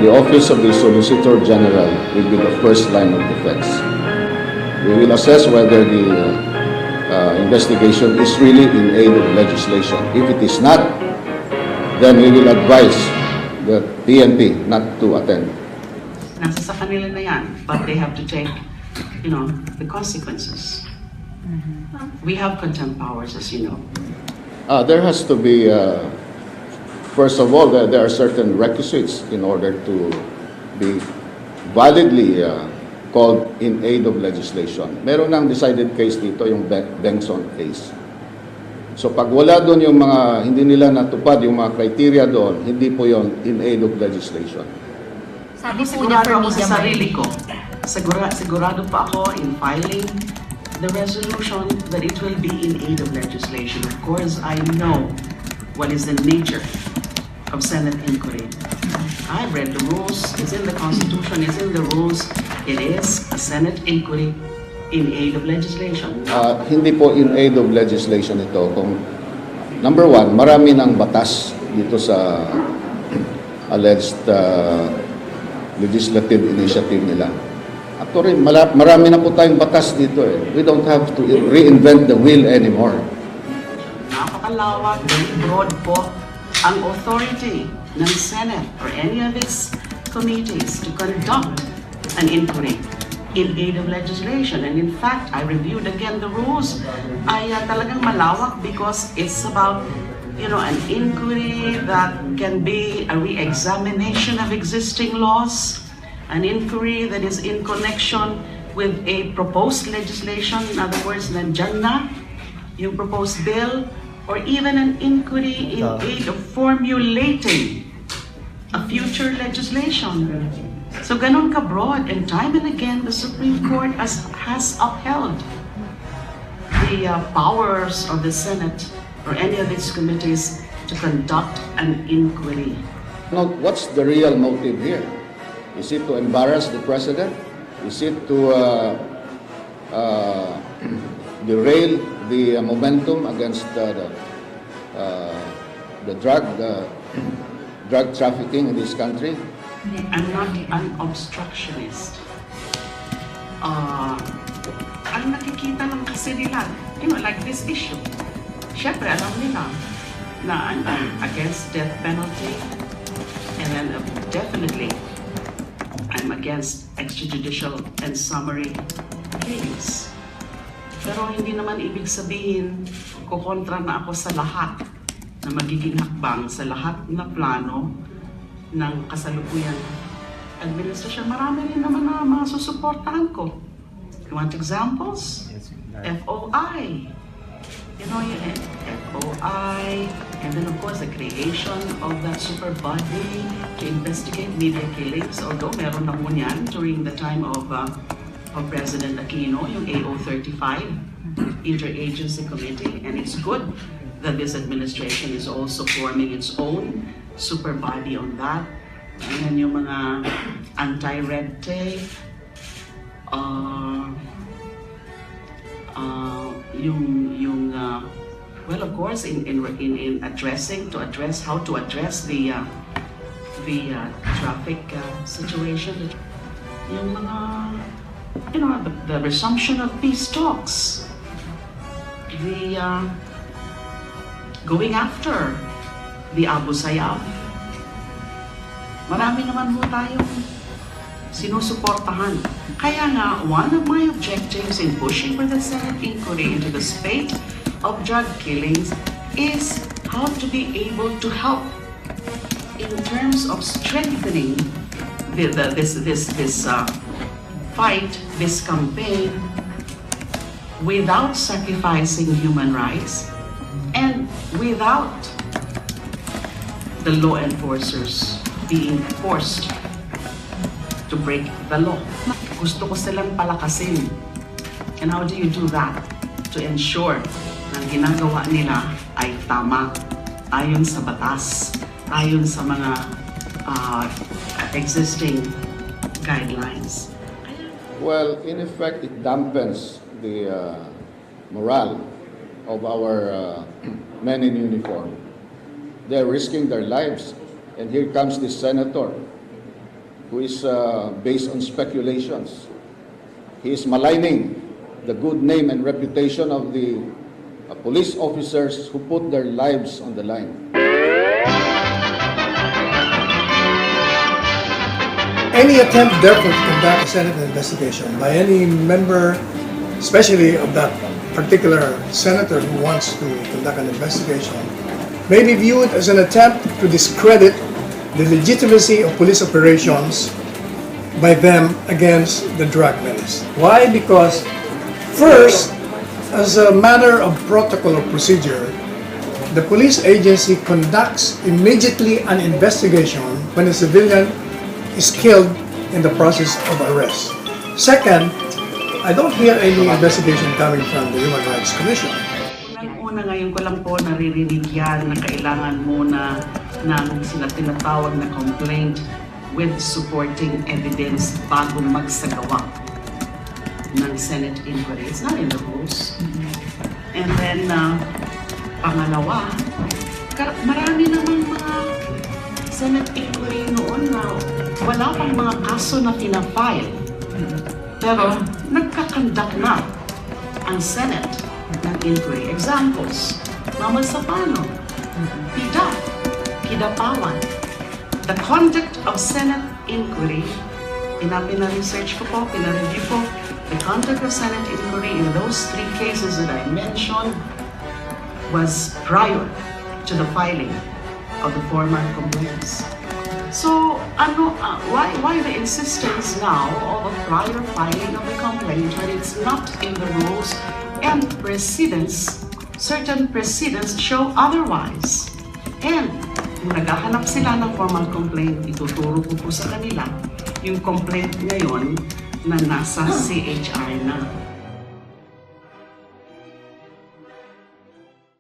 the Office of the Solicitor General will be the first line of defense. We will assess whether the investigation is really in aid of legislation. If it is not, then we will advise the PNP not to attend. Nasa sa kanila na yan, but they have to take, the consequences. We have contempt powers, as you know. There has to be, first of all, there are certain requisites in order to be validly called in aid of legislation. Meron ng decided case dito, yung Benson case. So pag wala doon yung mga, hindi nila natupad yung mga criteria doon, hindi po yon in aid of legislation. Sabi po niya for media sa sarili ko. Sigurado pa ako in filing the resolution that it will be in aid of legislation. Of course, I know what is the nature of Senate inquiry. I've read the rules. It's in the Constitution. It's in the rules. It is a Senate inquiry in aid of legislation. Hindi po in aid of legislation ito. Kung, number one, marami ng batas dito sa alleged legislative initiative nila. Actually, marami na po tayong batas dito eh. We don't have to reinvent the wheel anymore. Napakalawak, very broad po ang authority ng Senate or any of its committees to conduct an inquiry in aid of legislation. And in fact, I reviewed again the rules. Ay talagang malawak because it's about an inquiry that can be a re-examination of existing laws, an inquiry that is in connection with a proposed legislation, in other words, nandyan na yung proposed bill, or even an inquiry in aid of formulating a future legislation. So ganun ka broad, and time and again, the Supreme Court has upheld the powers of the Senate or any of its committees to conduct an inquiry. Now, what's the real motive here? Is it to embarrass the president? Is it to derail the momentum against the drug trafficking in this country? I'm not an obstructionist. Ang nakikita lang kasi nila, like this issue. Siyempre, alam nila na I'm against death penalty, and then definitely I'm against extrajudicial and summary killings. Pero hindi naman ibig sabihin kukontra na ako sa lahat na magiging hakbang, sa lahat na plano ng kasalukuyang administrasyon. Marami rin naman na mga susuportahan ko. You want examples? FOI. FOI, and then of course the creation of that super body to investigate media killings. Although meron na po yan during the time of President Aquino, yung AO35 Interagency Committee, and it's good that this administration is also forming its own super body on that. And then yung mga anti-red tape, well, of course, in address how to address the traffic situation, yung mga the resumption of peace talks, the going after the Abu Sayyaf. Marami naman po tayong sinusuportahan. Kaya nga, one of my objectives in pushing for the Senate inquiry into the spate of drug killings is how to be able to help in terms of strengthening this fight, this campaign, without sacrificing human rights and without the law enforcers being forced to break the law. Gusto ko silang palakasin. And how do you do that? To ensure na ginagawa nila ay tama, ayon sa batas, ayon sa mga existing guidelines. Well, in effect, it dampens the morale of our men in uniform. They're risking their lives, and here comes this senator who is based on speculations. He is maligning the good name and reputation of the police officers who put their lives on the line. Any attempt, therefore, to conduct a Senate investigation by any member, especially of that particular senator who wants to conduct an investigation, may be viewed as an attempt to discredit the legitimacy of police operations by them against the drug menace. Why? Because first, as a matter of protocol or procedure, the police agency conducts immediately an investigation when a civilian is killed in the process of arrest. Second, I don't hear any investigation coming from the Human Rights Commission. Unang-una ngayon ko lang po naririnig yan na kailangan muna ng tinatawag na complaint with supporting evidence bago magsagawa ng Senate inquiry. It's not in the rules. And then, pangalawa, marami namang mga Senate inquiry noon na wala pang mga kaso na pinafile. Pero nagkakandak na ang Senate ng inquiry. Examples, Mama Sapano, PIDA, Kidapawan. The conduct of Senate inquiry, pina-research ko po, pina-review ko, the conduct of Senate inquiry in those three cases that I mentioned was prior to the filing of the formal complaints. So, why the insistence now of a prior filing of the complaint when it's not in the rules and certain precedents show otherwise? And kung naghahanap sila ng formal complaint, ituturo ko po sa kanila yung complaint ngayon na nasa CHR na.